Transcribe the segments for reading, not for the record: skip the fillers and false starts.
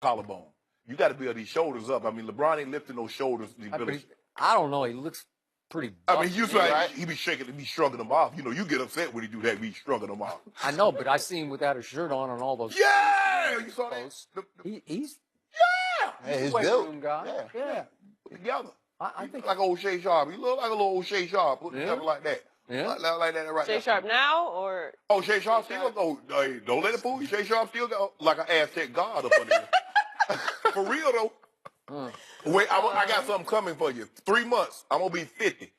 collarbone. You got to build these shoulders up. I mean, LeBron ain't lifting those shoulders. I don't know. He looks pretty buff. I mean, usually right? He be shaking, he be shrugging them off. You know, you get upset when he do that. He be shrugging them off. I know, but I see him without a shirt on all those. Yeah, you saw that. He's Hey, he's his a weight build. room guy. Yeah. Together. I think like old Shay Sharp. He look like a little old Shay Sharp. Put together like that. Yeah. Like that right Shay Sharp now or? Oh, Shay Sharp still go. Hey, don't let it fool you. Shay Sharp still go like an Aztec god up under there. For real though. Wait, I got something coming for you. 3 months. I'm gonna be 50.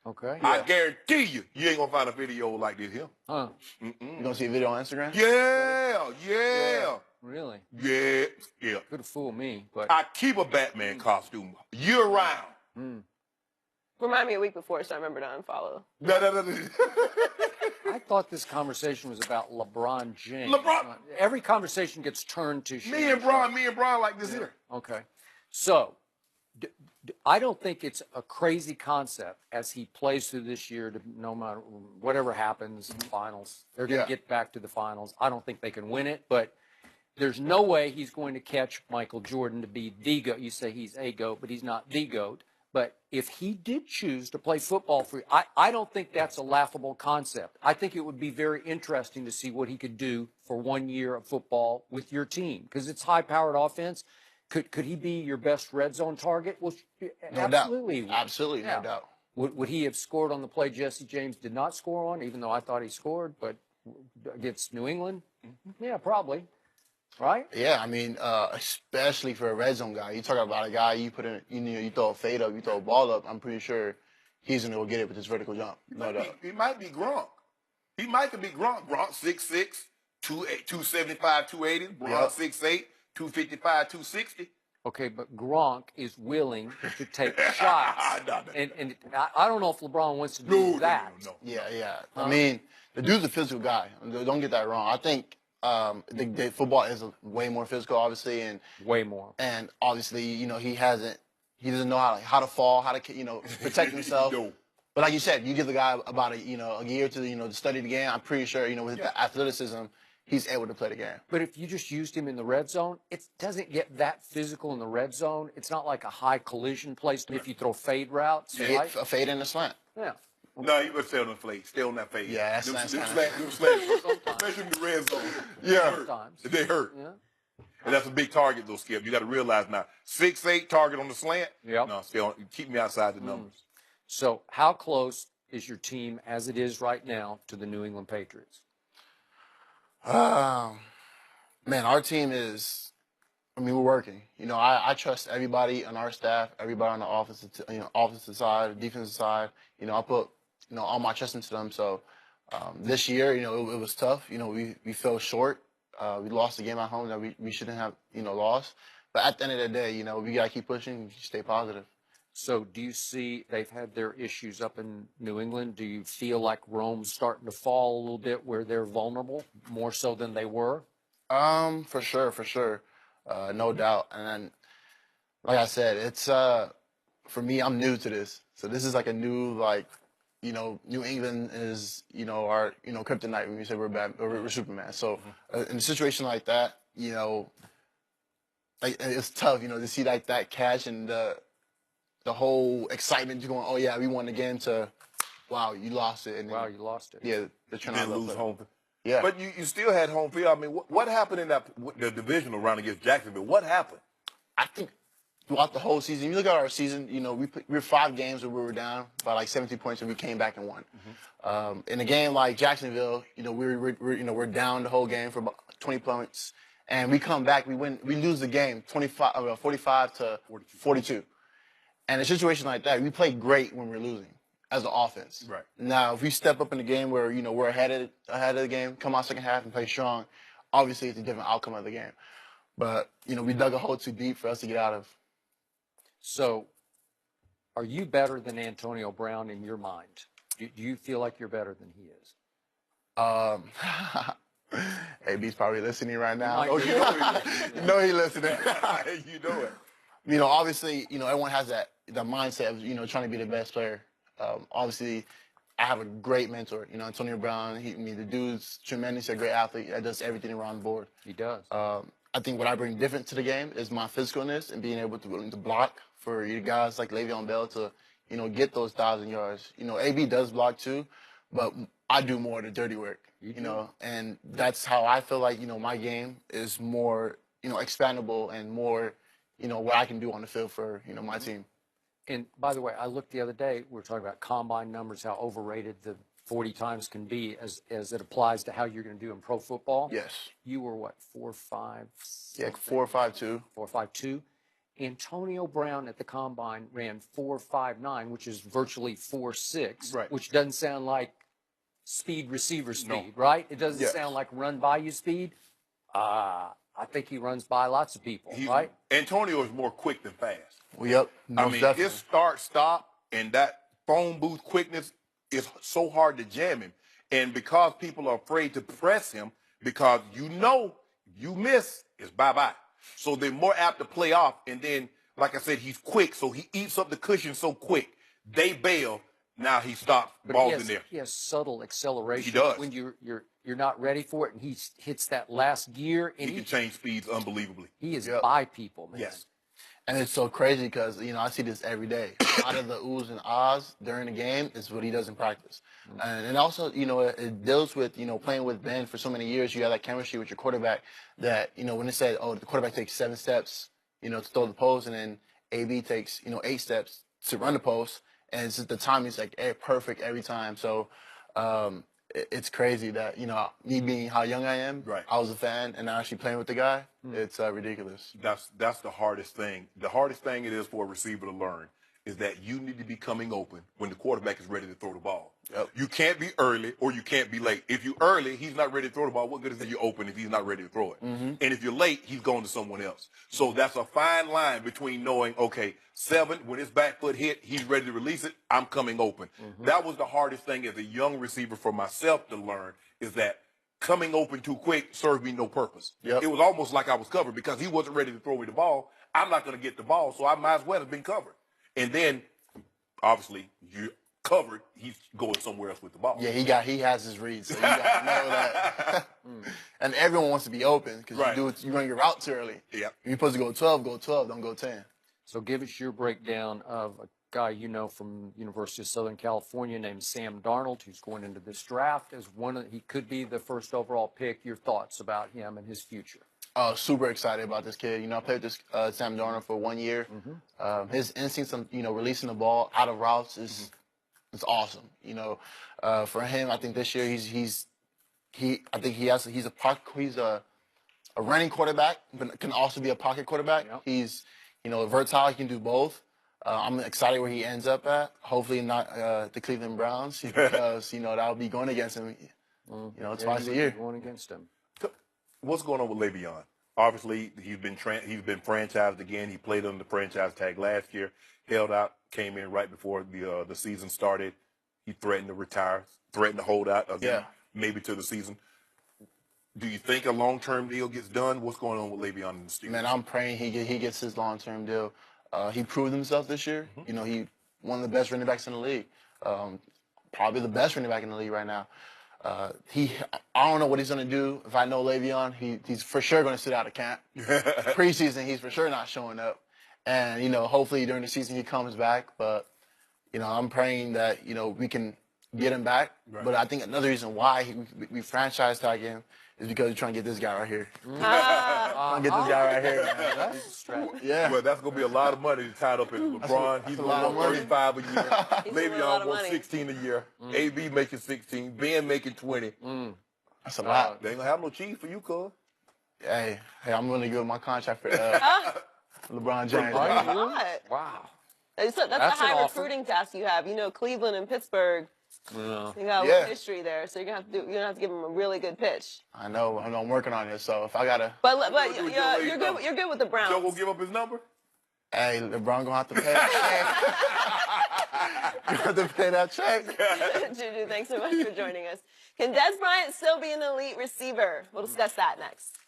Okay. I guarantee you ain't gonna find a video like this here. You gonna see a video on Instagram? Yeah. Really? Yeah. Could have fooled me, but I keep a Batman costume year round. Remind me a week before so I remember to unfollow. I thought this conversation was about LeBron James. Every conversation gets turned to me and Bron like this here. Okay. So, I don't think it's a crazy concept as he plays through this year to no matter whatever happens in the finals. They're going to get back to the finals. I don't think they can win it, but there's no way he's going to catch Michael Jordan to be the GOAT. You say he's a GOAT, but he's not the GOAT. But if he did choose to play football for you, I don't think that's a laughable concept. I think it would be very interesting to see what he could do for 1 year of football with your team because it's high-powered offense. Could he be your best red zone target? Well, absolutely. Absolutely, no doubt. Would he have scored on the play Jesse James did not score on, even though I thought he scored, but against New England? Yeah, probably. Right? Yeah, I mean, especially for a red zone guy. You talk about a guy you put in, you throw a fade up, you throw a ball up. I'm pretty sure he's gonna go get it with his vertical jump. No doubt. He might be Gronk. He might be Gronk. Gronk 6'6", 275, 280. Gronk 6'8", 255, 260. Okay, but Gronk is willing to take shots. And I don't know if LeBron wants to do that. No. Yeah. I mean, the dude's a physical guy. Don't get that wrong. I think the football is way more physical, obviously, and way more. And obviously, he doesn't know how to fall, how to protect himself. But like you said, you give the guy about a year to study the game. I'm pretty sure with the athleticism, he's able to play the game. But if you just used him in the red zone, it doesn't get that physical in the red zone. It's not like a high collision place if you throw fade routes. Right? A fade and a slant. Yeah. No, you better stay on the fade. Stay on that fade. Yeah, that's Especially in the red zone. Yeah. Sometimes. They hurt. Yeah. And that's a big target, though, Skip. You got to realize now, 6'8" target on the slant. Yep. No, stay on. Keep me outside the numbers. So how close is your team, as it is right now, to the New England Patriots? Man, our team is. I mean, we're working. I trust everybody on our staff, everybody on the offensive side, defensive side. I put all my trust into them. So this year, it was tough. We fell short. We lost the game at home that we shouldn't have lost. But at the end of the day, we gotta keep pushing, stay positive. So do you see they've had their issues up in New England? Do you feel like Rome's starting to fall a little bit where they're vulnerable, more so than they were? For sure. No doubt. And then, like I said, it's for me, I'm new to this. So this is like a new, New England is, our, kryptonite when we say we're bad, we're Superman. So in a situation like that, it's tough, to see that catch and the whole excitement going, oh yeah, we won again, to wow, you lost it. And wow, you lost it. Yeah, the turn out lose home. Yeah. But you still had home field. I mean, what happened in the divisional round against Jacksonville? What happened? I think throughout the whole season, you look at our season, we were 5 games where we were down by like 17 points and we came back and won. In a game like Jacksonville, we're down the whole game for about 20 points, and we come back, we win, we lose the game 45 to 42. And in a situation like that, we play great when we're losing as the offense. Right. Now, if we step up in the game where we're ahead of the game, come out second half and play strong, obviously it's a different outcome of the game. But we dug a hole too deep for us to get out of. So, are you better than Antonio Brown in your mind? Do you feel like you're better than he is? AB's probably listening right now. Oh, he's listening. You know it. Obviously, everyone has that mindset of trying to be the best player. Obviously, I have a great mentor. Antonio Brown. The dude's tremendous, a great athlete that does everything around the board. He does. I think what I bring different to the game is my physicalness and being able to willing to block for you guys like Le'Veon Bell to, get those 1,000 yards. AB does block too, but I do more of the dirty work, and that's how I feel like, my game is more, expandable and more, what I can do on the field for, my team. And by the way, I looked the other day, we were talking about combine numbers, how overrated the 40 times can be as it applies to how you're going to do in pro football. Yes. You were what, 4.5? Yeah, 4.52. 4.52. Antonio Brown at the combine ran 4.59, which is virtually 4.6, Right. which doesn't sound like receiver speed, right? It doesn't Yes. sound like run by you speed. I think he runs by lots of people, right? Antonio is more quick than fast. Well, yep. Most definitely. His start-stop and that phone booth quickness is so hard to jam him. And because people are afraid to press him, because you miss, it's bye-bye. So they're more apt to play off. And then, like I said, he's quick, so he eats up the cushion so quick. They bail. Now he stops. But Ball's in there. He has subtle acceleration. He does. When you're not ready for it, and he hits that last gear, and He can change speeds unbelievably. He is by people, man. Yes. And it's so crazy because, I see this every day. A lot of the oohs and ahs during the game is what he does in practice. And also, it deals with, playing with Ben for so many years. You have that chemistry with your quarterback that, when it said, the quarterback takes 7 steps, to throw the post, and then AB takes, 8 steps to run the post. And it's just the timing's like perfect every time. So it's crazy that, me being how young I am, right. I was a fan, and now actually playing with the guy, it's ridiculous. That's the hardest thing. The hardest thing it is for a receiver to learn is that you need to be coming open when the quarterback is ready to throw the ball. Yep. You can't be early or you can't be late. If you're early, he's not ready to throw the ball. What good is it you're open if he's not ready to throw it? Mm-hmm. And if you're late, he's going to someone else. So that's a fine line between knowing, okay, 7, when his back foot hit, he's ready to release it, I'm coming open. Mm-hmm. That was the hardest thing as a young receiver for myself to learn, is that coming open too quick served me no purpose. Yep. It was almost like I was covered because he wasn't ready to throw me the ball. I'm not going to get the ball, so I might as well have been covered. And then, obviously, you're covered. He's going somewhere else with the ball. Yeah, he has his reads, so you got to know that. And everyone wants to be open because you run your route too early. Yeah. If you're supposed to go 12, don't go 10. So give us your breakdown of a guy from University of Southern California named Sam Darnold, who's going into this draft as he could be the first overall pick. Your thoughts about him and his future? Super excited about this kid. I played with this Sam Darnold for 1 year. Mm-hmm. His instincts on releasing the ball out of routes is it's awesome. For him, I think this year he's a running quarterback, but can also be a pocket quarterback. Yep. He's versatile. He can do both. I'm excited where he ends up at. Hopefully not the Cleveland Browns because that'll be going against him. Twice a year. Going against him. What's going on with Le'Veon? Obviously, he's been franchised again. He played on the franchise tag last year, held out, came in right before the season started. He threatened to retire, threatened to hold out again, maybe to the season. Do you think a long-term deal gets done? What's going on with Le'Veon in the Steelers? Man, I'm praying he gets his long-term deal. He proved himself this year. Mm-hmm. He one of the best running backs in the league, probably the best running back in the league right now. I don't know what he's going to do. If I know Le'Veon, he's for sure going to sit out of camp. Preseason, he's for sure not showing up. And, hopefully during the season he comes back. But, I'm praying that, we can get him back. Right. But I think another reason why we franchise tag him is because we're trying to get this guy right here. Trying to get this guy right here. That's yeah. Well, that's going to be a lot of money tied up in LeBron. He's going to want 35 a year. Le'Veon wants 16 a year. AB making 16. Ben making 20. That's a lot. They ain't going to have no cheese for you, cuz. Hey, I'm going to give my contract for LeBron James. Wow. That's a high recruiting task you have. Cleveland and Pittsburgh. Yeah. You got a little history there, so you're gonna have to give him a really good pitch. I know. I'm working on it, so if I gotta. But you're good. You're good with the Browns. Joe will give up his number. Hey, LeBron gonna have to pay that check. You have to pay that check. Juju, thanks so much for joining us. Can Des Bryant still be an elite receiver? We'll discuss that next.